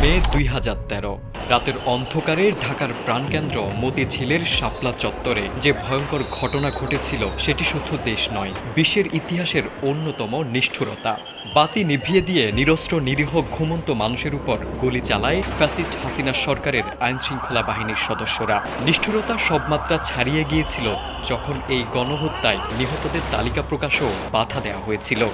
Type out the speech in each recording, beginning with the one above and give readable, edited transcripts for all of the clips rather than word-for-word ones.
মে ২০১৩ রাতের অন্ধকারে ঢাকার প্রাণকেন্দ্র মতিঝিলের শাপলা চত্বরে যে ভয়ঙ্কর ঘটনা ঘটেছিল সেটি শুধু দেশ নয়, বিশ্বের ইতিহাসের অন্যতম নিষ্ঠুরতা। বাতি নিভিয়ে দিয়ে নিরস্ত্র নিরীহ ঘুমন্ত মানুষের উপর গুলি চালায় ফ্যাসিস্ট হাসিনা সরকারের আইনশৃঙ্খলা বাহিনীর সদস্যরা। নিষ্ঠুরতা সব মাত্রা ছাড়িয়ে গিয়েছিল যখন এই গণহত্যায় নিহতদের তালিকা প্রকাশও বাধা দেওয়া হয়েছিল।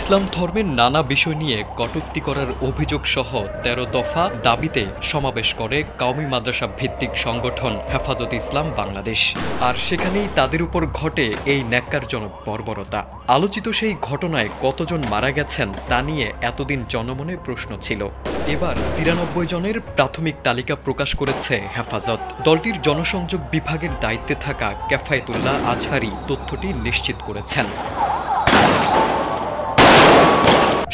ইসলাম ধর্মের নানা বিষয় নিয়ে কটূক্তি করার অভিযোগ সহ ১৩ দফা দাবিতে সমাবেশ করে কওমি মাদ্রাসা ভিত্তিক সংগঠন হেফাজতে ইসলাম বাংলাদেশ। আর সেখানেই তাদের উপর ঘটে এই ন্যাক্কারজনক বর্বরতা। আলোচিত সেই ঘটনায় কতজন মারা গেছেন তা নিয়ে এতদিন জনমনে প্রশ্ন ছিল। এবার ৯৩ জনের প্রাথমিক তালিকা প্রকাশ করেছে হেফাজত। দলটির জনসংযোগ বিভাগের দায়িত্বে থাকা কেফায়েতুল্লাহ আজহারি তথ্যটি নিশ্চিত করেছেন।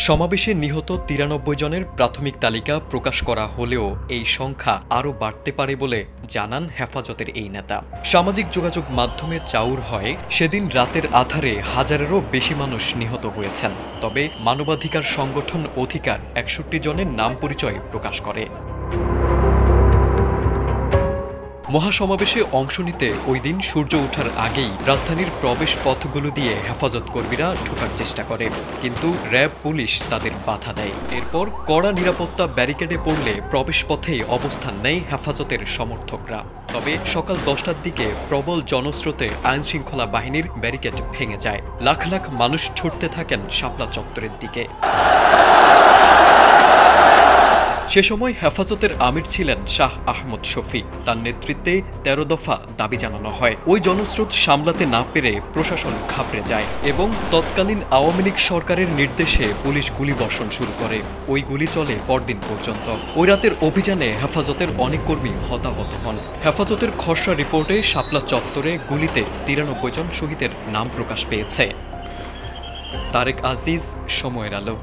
সমাবেশে নিহত ৯৩ জনের প্রাথমিক তালিকা প্রকাশ করা হলেও এই সংখ্যা আরও বাড়তে পারে বলে জানান হেফাজতের এই নেতা। সামাজিক যোগাযোগ মাধ্যমে চাউর হয় সেদিন রাতের আঁধারে হাজারেরও বেশি মানুষ নিহত হয়েছেন। তবে মানবাধিকার সংগঠন অধিকার ৬১ জনের নাম পরিচয় প্রকাশ করে। মহাসমাবেশে অংশ নিতে ওই দিন সূর্য ওঠার আগেই রাজধানীর প্রবেশ পথগুলো দিয়ে হেফাজত কর্মীরা ঢোকার চেষ্টা করে, কিন্তু র্যাব পুলিশ তাদের বাধা দেয়। এরপর কড়া নিরাপত্তা ব্যারিকেডে পড়লে প্রবেশ পথেই অবস্থান নেয় হেফাজতের সমর্থকরা। তবে সকাল ১০টার দিকে প্রবল জনস্রোতে আইনশৃঙ্খলা বাহিনীর ব্যারিকেড ভেঙে যায়। লাখ লাখ মানুষ ছুটতে থাকেন শাপলা চত্বরের দিকে। সে সময় হেফাজতের আমির ছিলেন শাহ আহমদ শফি। তার নেতৃত্বে ১৩ দফা দাবি জানানো হয়। ওই জনস্রোত সামলাতে না পেরে প্রশাসন ঘাবড়ে যায় এবং তৎকালীন আওয়ামী লীগ সরকারের নির্দেশে পুলিশ গুলিবর্ষণ শুরু করে। ওই গুলি চলে পরদিন পর্যন্ত। ওই রাতের অভিযানে হেফাজতের অনেক কর্মী হতাহত হন। হেফাজতের খসড়া রিপোর্টে শাপলা চত্বরে গুলিতে ৯৩ জন শহীদের নাম প্রকাশ পেয়েছে। তারেক আজিজ, সময়ের আলো।